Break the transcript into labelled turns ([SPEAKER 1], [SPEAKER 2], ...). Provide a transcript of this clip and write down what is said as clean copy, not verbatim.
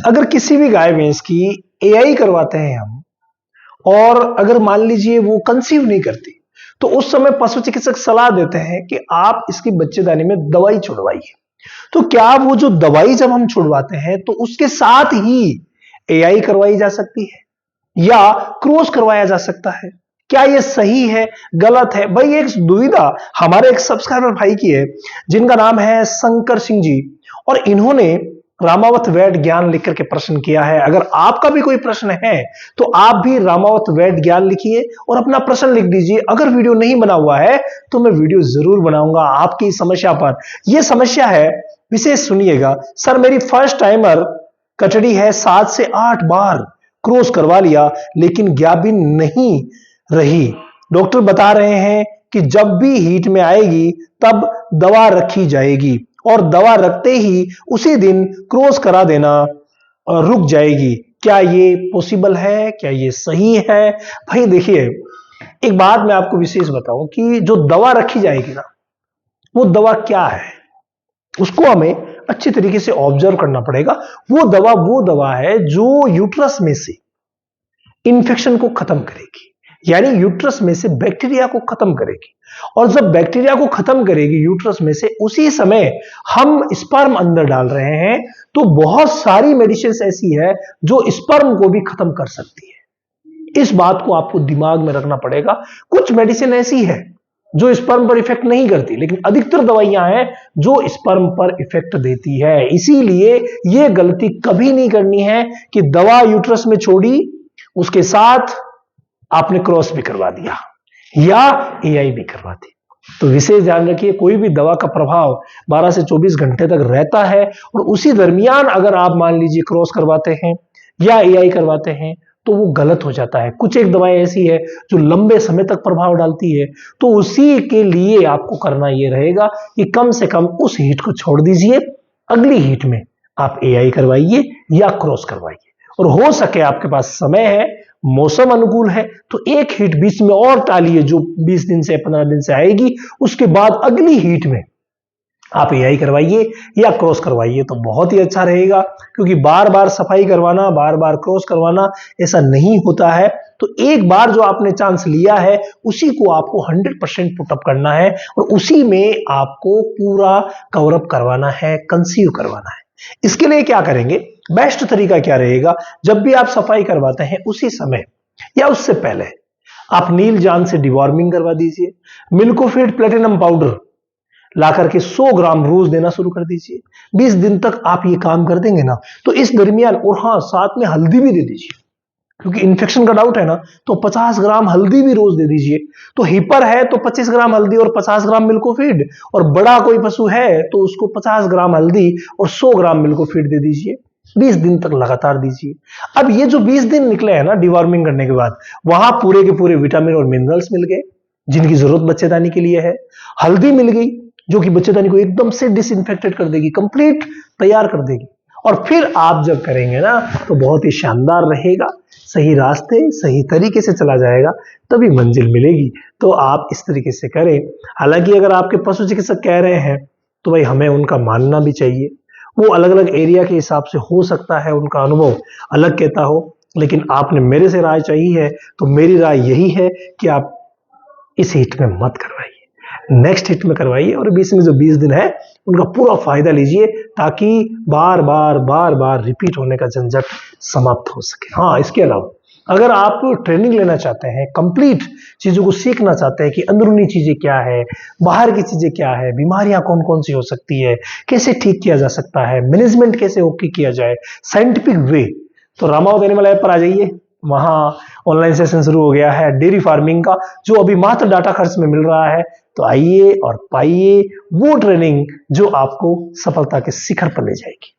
[SPEAKER 1] अगर किसी भी गाय भैंस की एआई करवाते हैं हम, और अगर मान लीजिए वो कंसीव नहीं करती, तो उस समय पशु चिकित्सक सलाह देते हैं कि आप इसकी बच्चेदानी में दवाई छुड़वाइए। तो क्या वो जो दवाई जब हम छुड़वाते हैं तो उसके साथ ही एआई करवाई जा सकती है या क्रॉस करवाया जा सकता है? क्या ये सही है, गलत है? भाई एक दुविधा हमारे एक सब्सक्राइबर भाई की है, जिनका नाम है शंकर सिंह जी, और इन्होंने रामावत वैद ज्ञान लिख करके प्रश्न किया है। अगर आपका भी कोई प्रश्न है तो आप भी रामावत वैद ज्ञान लिखिए और अपना प्रश्न लिख दीजिए। अगर वीडियो नहीं बना हुआ है तो मैं वीडियो जरूर बनाऊंगा आपकी समस्या पर। यह समस्या है, विशेष सुनिएगा। सर मेरी फर्स्ट टाइमर कटड़ी है, 7 से 8 बार क्रॉस करवा लिया लेकिन गाभिन नहीं रही। डॉक्टर बता रहे हैं कि जब भी हीट में आएगी तब दवा रखी जाएगी और दवा रखते ही उसी दिन क्रॉस करा देना रुक जाएगी। क्या ये पॉसिबल है? क्या ये सही है? भाई देखिए, एक बात मैं आपको विशेष बताऊं कि जो दवा रखी जाएगी ना, वो दवा क्या है उसको हमें अच्छे तरीके से ऑब्जर्व करना पड़ेगा। वो दवा है जो यूट्रस में से इंफेक्शन को खत्म करेगी, यानी यूट्रस में से बैक्टीरिया को खत्म करेगी। और जब बैक्टीरिया को खत्म करेगी यूट्रस में से, उसी समय हम स्पर्म अंदर डाल रहे हैं। तो बहुत सारी मेडिसिन ऐसी है जो स्पर्म को भी खत्म कर सकती है। इस बात को आपको दिमाग में रखना पड़ेगा। कुछ मेडिसिन ऐसी है जो स्पर्म पर इफेक्ट नहीं करती, लेकिन अधिकतर दवाइयां हैं जो स्पर्म पर इफेक्ट देती है। इसीलिए यह गलती कभी नहीं करनी है कि दवा यूट्रस में छोड़ी, उसके साथ आपने क्रॉस भी करवा दिया या एआई भी करवा दी। तो विशेष ध्यान रखिए, कोई भी दवा का प्रभाव 12 से 24 घंटे तक रहता है और उसी दरमियान अगर आप मान लीजिए क्रॉस करवाते हैं या एआई करवाते हैं तो वो गलत हो जाता है। कुछ एक दवाएं ऐसी है जो लंबे समय तक प्रभाव डालती है, तो उसी के लिए आपको करना यह रहेगा कि कम से कम उस हीट को छोड़ दीजिए, अगली हीट में आप एआई करवाइए या क्रॉस करवाइए। और हो सके आपके पास समय है, मौसम अनुकूल है, तो एक हीट बीच में और टालिए जो 20 दिन से 15 दिन से आएगी। उसके बाद अगली हीट में आप एआई करवाइए या क्रॉस करवाइए तो बहुत ही अच्छा रहेगा। क्योंकि बार बार सफाई करवाना, बार बार क्रॉस करवाना ऐसा नहीं होता है। तो एक बार जो आपने चांस लिया है उसी को आपको 100% पुटअप करना है और उसी में आपको पूरा कवरअप करवाना है, कंसीव करवाना है। इसके लिए क्या करेंगे, बेस्ट तरीका क्या रहेगा, जब भी आप सफाई करवाते हैं उसी समय या उससे पहले आप नील जान से डिवॉर्मिंग करवा दीजिए। मिल्कोफिड प्लेटिनम पाउडर लाकर के 100 ग्राम रोज देना शुरू कर दीजिए। 20 दिन तक आप ये काम कर देंगे ना, तो इस दरमियान, और हाँ साथ में हल्दी भी दे दीजिए, क्योंकि इन्फेक्शन का डाउट है ना, तो 50 ग्राम हल्दी भी रोज दे दीजिए। तो हिपर है तो 25 ग्राम हल्दी और 50 ग्राम मिल्कोफीड, और बड़ा कोई पशु है तो उसको 50 ग्राम हल्दी और 100 ग्राम मिल्कोफीड दे दीजिए। 20 दिन तक लगातार दीजिए। अब ये जो 20 दिन निकले हैं ना डिवॉर्मिंग करने के बाद, वहां पूरे के पूरे विटामिन और मिनरल्स मिल गए जिनकी जरूरत बच्चेदानी के लिए है। हल्दी मिल गई जो कि बच्चेदानी को एकदम से डिसइंफेक्टेड कर देगी, कंप्लीट तैयार कर देगी। और फिर आप जब करेंगे ना तो बहुत ही शानदार रहेगा, सही रास्ते सही तरीके से चला जाएगा, तभी मंजिल मिलेगी। तो आप इस तरीके से करें। हालांकि अगर आपके पशु चिकित्सक कह रहे हैं तो भाई हमें उनका मानना भी चाहिए। वो अलग अलग एरिया के हिसाब से हो सकता है उनका अनुभव अलग कहता हो, लेकिन आपने मेरे से राय चाहिए है तो मेरी राय यही है कि आप इस हिट में मत करवाइए, नेक्स्ट हिट में करवाइए और बीच में जो 20 दिन है उनका पूरा फायदा लीजिए, ताकि बार बार रिपीट होने का झंझट समाप्त हो सके। हाँ, इसके अलावा अगर आप ट्रेनिंग लेना चाहते हैं, कंप्लीट चीजों को सीखना चाहते हैं कि अंदरूनी चीजें क्या है, बाहर की चीजें क्या है, बीमारियां कौन कौन सी हो सकती है, कैसे ठीक किया जा सकता है, मैनेजमेंट कैसे ओके किया जाए साइंटिफिक वे, तो रामावत एनिमल ऐप पर आ जाइए। वहां ऑनलाइन सेशन शुरू हो गया है डेयरी फार्मिंग का, जो अभी मात्र डाटा खर्च में मिल रहा है। तो आइए और पाइए वो ट्रेनिंग जो आपको सफलता के शिखर पर ले जाएगी।